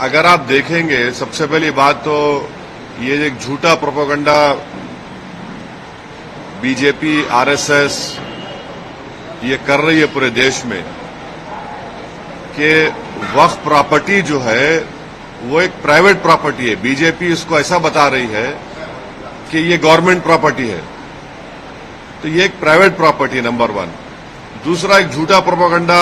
अगर आप देखेंगे, सबसे पहली बात तो ये एक झूठा प्रोपेगेंडा बीजेपी, आरएसएस ये कर रही है पूरे देश में कि वक्फ प्रॉपर्टी जो है वो एक प्राइवेट प्रॉपर्टी है। बीजेपी इसको ऐसा बता रही है कि ये गवर्नमेंट प्रॉपर्टी है, तो ये एक प्राइवेट प्रॉपर्टी है, नंबर वन। दूसरा, एक झूठा प्रोपेगेंडा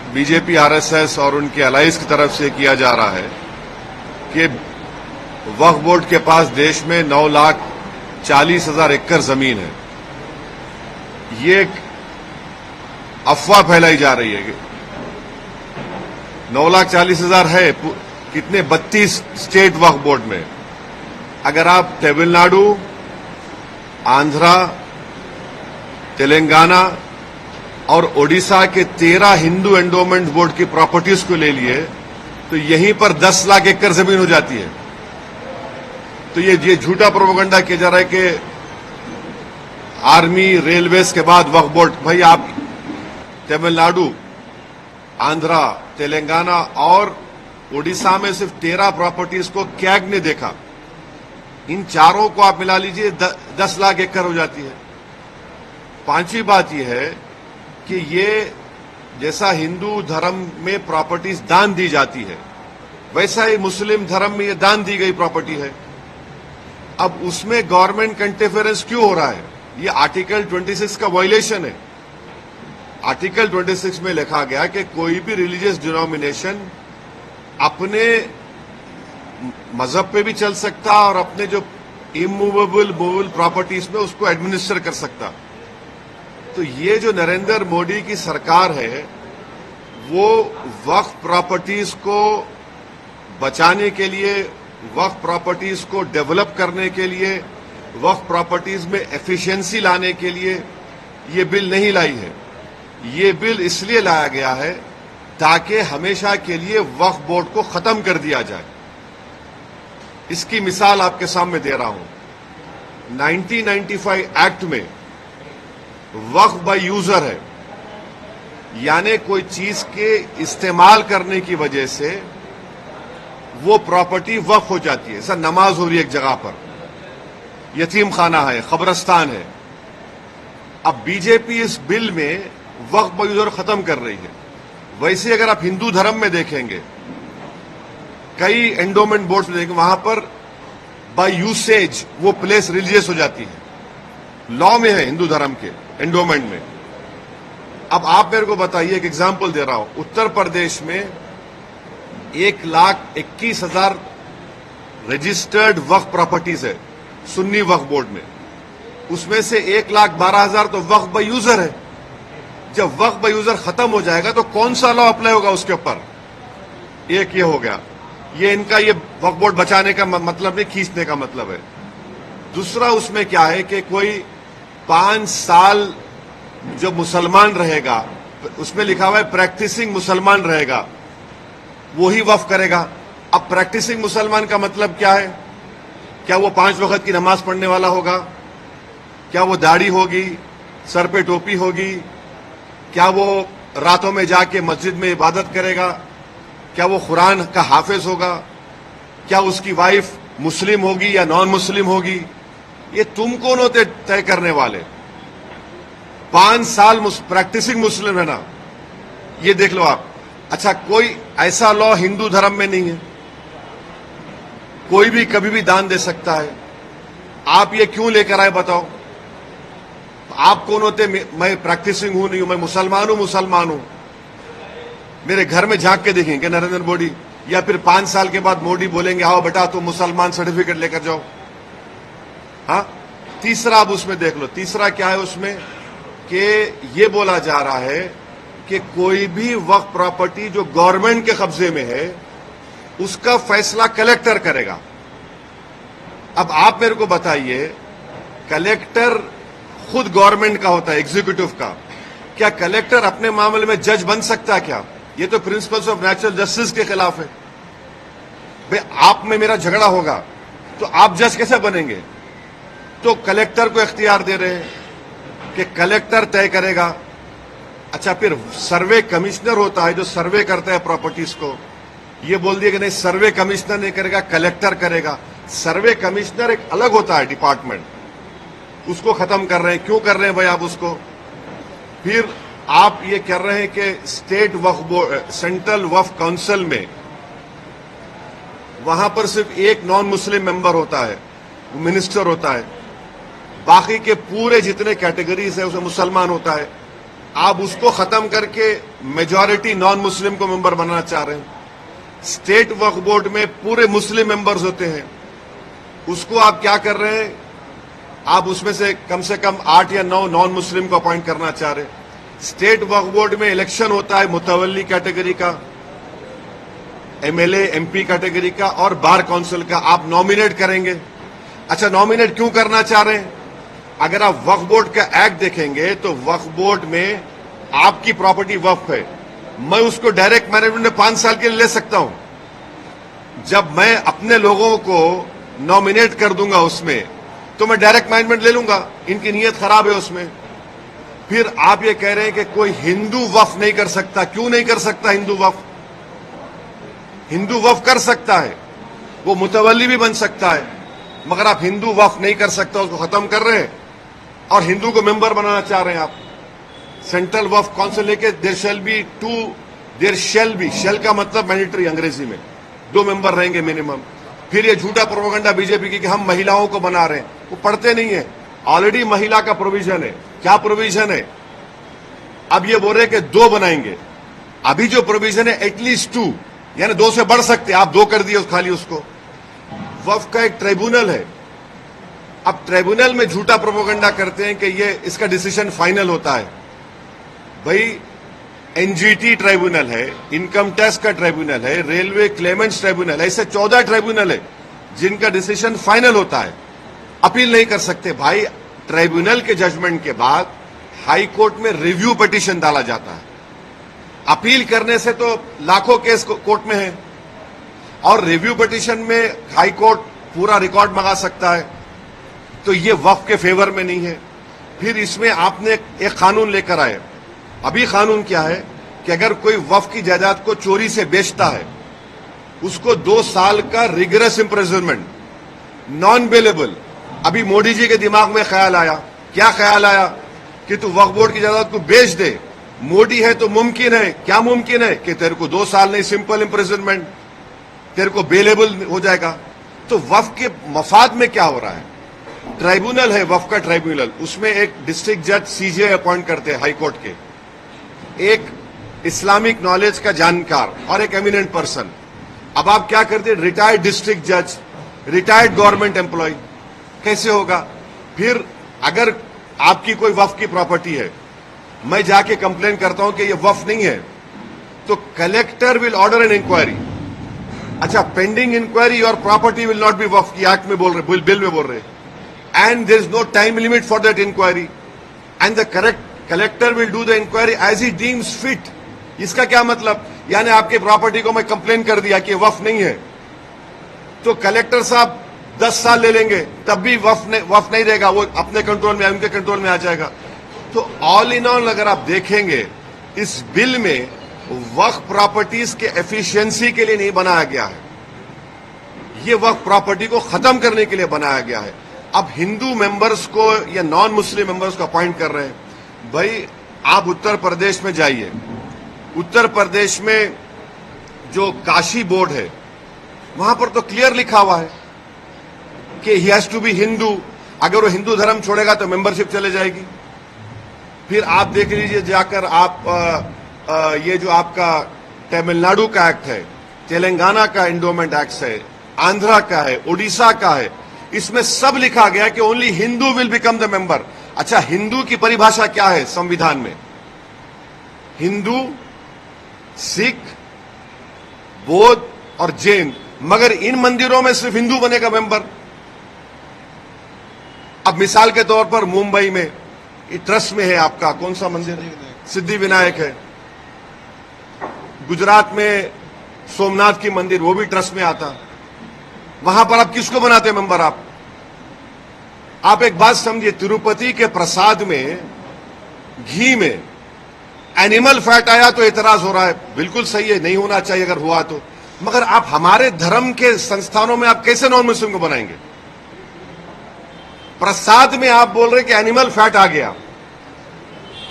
बीजेपी, आरएसएस और उनके अलाइज की तरफ से किया जा रहा है कि वक्फ बोर्ड के पास देश में 9,40,000 एकड़ जमीन है। ये एक अफवाह फैलाई जा रही है कि 9,40,000 है, कितने 32 स्टेट वक्फ बोर्ड में। अगर आप तमिलनाडु, आंध्रा, तेलंगाना और ओडिशा के 13 हिंदू एंडोमेंट बोर्ड की प्रॉपर्टीज को ले लिए तो यहीं पर 10 लाख एकड़ जमीन हो जाती है। तो ये झूठा प्रोपेगेंडा किया जा रहा है कि आर्मी, रेलवेज के बाद वक्फ बोर्ड। भाई, आप तमिलनाडु, आंध्रा, तेलंगाना और ओडिशा में सिर्फ 13 प्रॉपर्टीज को कैग ने देखा। इन चारों को आप मिला लीजिए, 10 लाख एकड़ हो जाती है। पांचवी बात यह है कि ये जैसा हिंदू धर्म में प्रॉपर्टीज दान दी जाती है, वैसा ही मुस्लिम धर्म में ये दान दी गई प्रॉपर्टी है। अब उसमें गवर्नमेंट का इंटरफेरेंस क्यों हो रहा है? ये आर्टिकल 26 का वायलेशन है। आर्टिकल 26 में लिखा गया कि कोई भी रिलीजियस डिनोमिनेशन अपने मजहब पे भी चल सकता और अपने जो इमूवेबल मूवेबल प्रॉपर्टीज में उसको एडमिनिस्टर कर सकता। तो ये जो नरेंद्र मोदी की सरकार है वो वक्फ प्रॉपर्टीज को बचाने के लिए, वक्फ प्रॉपर्टीज को डेवलप करने के लिए, वक्फ प्रॉपर्टीज में एफिशिएंसी लाने के लिए ये बिल नहीं लाई है। ये बिल इसलिए लाया गया है ताकि हमेशा के लिए वक्फ बोर्ड को खत्म कर दिया जाए। इसकी मिसाल आपके सामने दे रहा हूं। 1995 एक्ट में वक्फ बाय यूजर है, यानी कोई चीज के इस्तेमाल करने की वजह से वो प्रॉपर्टी वक्फ हो जाती है। सर, नमाज हो रही है एक जगह पर, यतीम खाना है, कब्रिस्तान है। अब बीजेपी इस बिल में वक्फ बाय यूजर खत्म कर रही है। वैसे अगर आप हिंदू धर्म में देखेंगे, कई एंडोमेंट बोर्ड्स में देखेंगे, वहां पर बाय यूसेज वो प्लेस रिलीजियस हो जाती है। लॉ में है हिंदू धर्म के एंडोमेंट में। अब आप मेरे को बताइए, एक एग्जांपल दे रहा हूं। उत्तर प्रदेश में 1,21,000 रजिस्टर्ड वक्फ प्रॉपर्टीज है सुन्नी वक्फ बोर्ड में। उसमें से 1,12,000 तो वक्फ बाय यूजर है। जब वक्फ बाय यूजर खत्म हो जाएगा तो कौन सा लॉ अप्लाई होगा उसके ऊपर? एक ये हो गया। ये इनका ये वक्फ बोर्ड बचाने का मतलब नहीं, खींचने का मतलब है। दूसरा उसमें क्या है कि कोई 5 साल जो मुसलमान रहेगा, उसमें लिखा हुआ है प्रैक्टिसिंग मुसलमान रहेगा, वो ही वक्फ करेगा। अब प्रैक्टिसिंग मुसलमान का मतलब क्या है? क्या वो 5 वक्त की नमाज पढ़ने वाला होगा? क्या वो दाढ़ी होगी, सर पे टोपी होगी? क्या वो रातों में जाके मस्जिद में इबादत करेगा? क्या वो कुरान का हाफिज होगा? क्या उसकी वाइफ मुस्लिम होगी या नॉन मुस्लिम होगी? ये तुम कौन होते तय करने वाले? 5 साल प्रैक्टिसिंग मुस्लिम है ना, ये देख लो आप। अच्छा, कोई ऐसा लॉ हिंदू धर्म में नहीं है, कोई भी कभी भी दान दे सकता है। आप ये क्यों लेकर आए बताओ? आप कौन होते? मैं प्रैक्टिसिंग हूं नहीं हूं, मैं मुसलमान हूं। मेरे घर में झांक के देखेंगे नरेंद्र मोदी, या फिर 5 साल के बाद मोदी बोलेंगे आओ बेटा तुम मुसलमान सर्टिफिकेट लेकर जाओ। हाँ, तीसरा अब उसमें देख लो। तीसरा क्या है उसमें कि ये बोला जा रहा है कि कोई भी वक्फ प्रॉपर्टी जो गवर्नमेंट के कब्जे में है उसका फैसला कलेक्टर करेगा। अब आप मेरे को बताइए, कलेक्टर खुद गवर्नमेंट का होता है, एग्जीक्यूटिव का। क्या कलेक्टर अपने मामले में जज बन सकता है क्या? ये तो प्रिंसिपल्स ऑफ नेचुरल जस्टिस के खिलाफ है। भाई, आप में मेरा झगड़ा होगा तो आप जज कैसे बनेंगे? तो कलेक्टर को इख्तियार दे रहे हैं कि कलेक्टर तय करेगा। अच्छा, फिर सर्वे कमिश्नर होता है जो सर्वे करता है प्रॉपर्टीज को, ये बोल दिया कि नहीं सर्वे कमिश्नर नहीं करेगा, कलेक्टर करेगा। सर्वे कमिश्नर एक अलग होता है डिपार्टमेंट, उसको खत्म कर रहे हैं। क्यों कर रहे हैं भाई आप उसको? फिर आप ये कर रहे हैं कि स्टेट वक्फ बोर्ड, सेंट्रल वक्फ काउंसिल में वहां पर सिर्फ एक नॉन मुस्लिम मेंबर होता है, वो मिनिस्टर होता है। बाकी के पूरे जितने कैटेगरीज है उसमें मुसलमान होता है। आप उसको खत्म करके मेजॉरिटी नॉन मुस्लिम को मेंबर बनाना चाह रहे हैं। स्टेट वक्फ बोर्ड में पूरे मुस्लिम मेंबर्स होते हैं, उसको आप क्या कर रहे हैं? आप उसमें से कम 8 या 9 नॉन मुस्लिम को अपॉइंट करना चाह रहे हैं। स्टेट वक्फ बोर्ड में इलेक्शन होता है मुतवल्ली कैटेगरी का, एमएलए एमपी कैटेगरी का और बार काउंसिल का, आप नॉमिनेट करेंगे। अच्छा, नॉमिनेट क्यों करना चाह रहे हैं? अगर आप वक्फ बोर्ड का एक्ट देखेंगे तो वक्फ बोर्ड में आपकी प्रॉपर्टी वक्फ है, मैं उसको डायरेक्ट मैनेजमेंट में 5 साल के लिए ले सकता हूं। जब मैं अपने लोगों को नॉमिनेट कर दूंगा उसमें, तो मैं डायरेक्ट मैनेजमेंट ले लूंगा। इनकी नीयत खराब है उसमें। फिर आप ये कह रहे हैं कि कोई हिंदू वक्फ नहीं कर सकता। क्यों नहीं कर सकता हिंदू वक्फ? हिंदू वक्फ कर सकता है, वो मुतवल्ली भी बन सकता है, मगर आप हिंदू वक्फ नहीं कर सकता, उसको खत्म कर रहे हैं और हिंदू को मेंबर बनाना चाह रहे हैं आप। सेंट्रल वक्फ काउंसिल लेके देयर शेल बी, शेल का मतलब मैंडेटरी अंग्रेजी में, 2 मेंबर रहेंगे मिनिमम। फिर ये झूठा प्रोपेगेंडा बीजेपी की कि हम महिलाओं को बना रहे हैं, वो पढ़ते नहीं है। ऑलरेडी महिला का प्रोविजन है। क्या प्रोविजन है? अब ये बोल रहे हैं कि 2 बनाएंगे। अभी जो प्रोविजन है एटलीस्ट 2, यानी 2 से बढ़ सकते, आप 2 कर दिए खाली उसको। वक्फ का एक ट्रिब्यूनल है। अब ट्रिब्यूनल में झूठा प्रोपेगेंडा करते हैं कि ये इसका डिसीजन फाइनल होता है। भाई एनजीटी ट्रिब्यूनल है, इनकम टैक्स का ट्रिब्यूनल है, रेलवे क्लेमेंट्स ट्रिब्यूनल है, ऐसे 14 ट्रिब्यूनल है जिनका डिसीजन फाइनल होता है, अपील नहीं कर सकते। भाई ट्रिब्यूनल के जजमेंट के बाद हाई कोर्ट में रिव्यू पिटीशन डाला जाता है। अपील करने से तो लाखों केस कोर्ट में है, और रिव्यू पिटीशन में हाई कोर्ट पूरा रिकॉर्ड मंगा सकता है। तो ये वक्फ के फेवर में नहीं है। फिर इसमें आपने एक कानून लेकर आए। अभी कानून क्या है कि अगर कोई वक्फ की जायदाद को चोरी से बेचता है, उसको 2 साल का रिगरस इम्प्रिजनमेंट, नॉन बेलेबल। अभी मोदी जी के दिमाग में ख्याल आया, क्या ख्याल आया? कि तू वक्फ बोर्ड की जायदाद को बेच दे। मोदी है तो मुमकिन है, क्या मुमकिन है? कि तेरे को 2 साल नहीं, सिंपल इम्प्रिजनमेंट, तेरे को बेलेबल हो जाएगा। तो वक्फ के मफाद में क्या हो रहा है? ट्राइब्यूनल है वक्फ का ट्राइब्यूनल, उसमें एक डिस्ट्रिक्ट जज सीजे अपॉइंट करते हैं हाई कोर्ट के, एक इस्लामिक नॉलेज का जानकार और एक एमिनेंट पर्सन। अब आप क्या करते हैं? रिटायर्ड डिस्ट्रिक्ट जज, रिटायर्ड गवर्नमेंट एम्प्लॉय, कैसे होगा? फिर अगर आपकी कोई वक्फ की प्रॉपर्टी है, मैं जाके कंप्लेन करता हूं कि ये वक्फ नहीं है, तो collector will order an inquiry. अच्छा, पेंडिंग इंक्वायरी और प्रॉपर्टी विल नॉट बी वक्फ की एक्ट में बोल रहे, बिल में बोल रहे, and there is no time limit for that inquiry, and the collector will do the inquiry as he deems fit. इसका क्या मतलब? यानी आपकी प्रॉपर्टी को मैं कंप्लेन कर दिया कि वक्फ नहीं है, तो कलेक्टर साहब 10 साल ले लेंगे, तब भी वक्फ नहीं रहेगा, वो अपने कंट्रोल में, उनके कंट्रोल में आ जाएगा। तो ऑल इन ऑल अगर आप देखेंगे, इस बिल में वक्फ प्रॉपर्टीज के एफिशिएंसी के लिए नहीं बनाया गया है, ये वक्फ प्रॉपर्टी को खत्म करने के लिए बनाया गया है। अब हिंदू मेंबर्स को या नॉन मुस्लिम मेंबर्स को अपॉइंट कर रहे हैं। भाई आप उत्तर प्रदेश में जाइए, उत्तर प्रदेश में जो काशी बोर्ड है, वहां पर तो क्लियर लिखा हुआ है कि he has to be Hindu. अगर वो हिंदू धर्म छोड़ेगा तो मेंबरशिप चले जाएगी। फिर आप देख लीजिए जाकर, आप ये जो आपका तमिलनाडु का एक्ट है, तेलंगाना का एंडोमेंट एक्ट है, आंध्रा का है, उड़ीसा का है, इसमें सब लिखा गया कि only Hindu will become the member. अच्छा, हिंदू की परिभाषा क्या है संविधान में? हिंदू, सिख, बौद्ध और जैन, मगर इन मंदिरों में सिर्फ हिंदू बनेगा मेंबर। अब मिसाल के तौर पर मुंबई में ट्रस्ट में है आपका कौन सा मंदिर? सिद्धि विनायक है। गुजरात में सोमनाथ की मंदिर, वो भी ट्रस्ट में आता। वहां पर आप किसको बनाते मेंबर? आप एक बात समझिए, तिरुपति के प्रसाद में घी में एनिमल फैट आया तो एतराज हो रहा है, बिल्कुल सही है, नहीं होना चाहिए अगर हुआ तो। मगर आप हमारे धर्म के संस्थानों में आप कैसे नॉन मुस्लिम को बनाएंगे? प्रसाद में आप बोल रहे कि एनिमल फैट आ गया,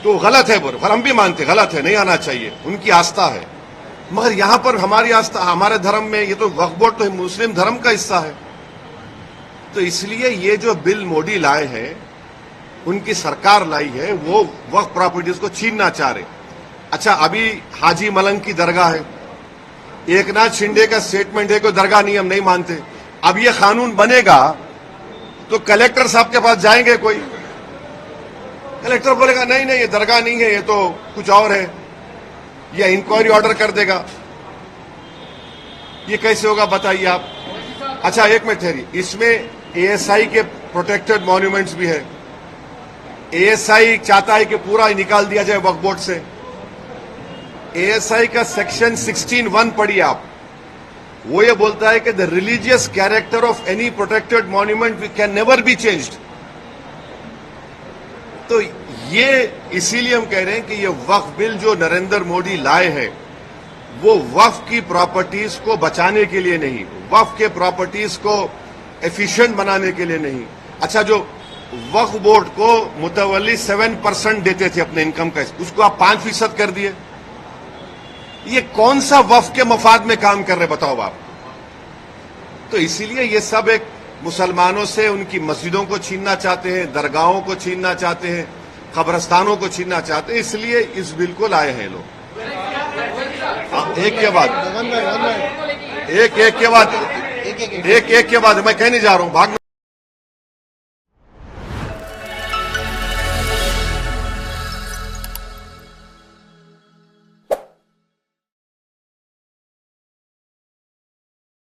तो गलत है, पर हम भी मानते गलत है, नहीं आना चाहिए, उनकी आस्था है। मगर यहां पर हमारी आस्था, हमारे धर्म में ये तो वक्फ बोर्ड तो मुस्लिम धर्म का हिस्सा है। तो इसलिए ये जो बिल मोदी लाए हैं, उनकी सरकार लाई है, वो वक्फ प्रॉपर्टीज को छीनना चाह रहे। अच्छा, अभी हाजी मलंग की दरगाह है, एकनाथ शिंदे का स्टेटमेंट है कि दरगाह नहीं, हम नहीं मानते। अब ये कानून बनेगा तो कलेक्टर साहब के पास जाएंगे, कोई कलेक्टर बोलेगा नहीं नहीं ये दरगाह नहीं है, ये तो कुछ और है, या इंक्वायरी ऑर्डर कर देगा। ये कैसे होगा बताइए आप? अच्छा एक मिनट ठहरिए, इसमें एएसआई के प्रोटेक्टेड मॉन्यूमेंट्स भी है। एएसआई चाहता है कि पूरा निकाल दिया जाए वक्फ बोर्ड से। एएसआई का सेक्शन 16(1) पढ़िए आप, वो ये बोलता है कि the religious character of any protected monument can never be changed. तो ये इसीलिए हम कह रहे हैं कि ये वक्फ बिल जो नरेंद्र मोदी लाए हैं, वो वक्फ की प्रॉपर्टीज को बचाने के लिए नहीं, वक्फ के प्रॉपर्टीज को एफिशिएंट बनाने के लिए नहीं। अच्छा, जो वक्फ बोर्ड को मुतवल्ली 7% देते थे अपने इनकम का, उसको आप 5% कर दिए। ये कौन सा वक्फ के मफाद में काम कर रहे बताओ आप? तो इसीलिए ये सब एक मुसलमानों से उनकी मस्जिदों को छीनना चाहते हैं, दरगाहों को छीनना चाहते हैं, कब्रस्तानों को छीनना चाहते हैं, इसलिए इस बिल को लाए हैं लोग। एक के बाद एक, एक के बाद मैं कह नहीं जा रहा हूं, भाग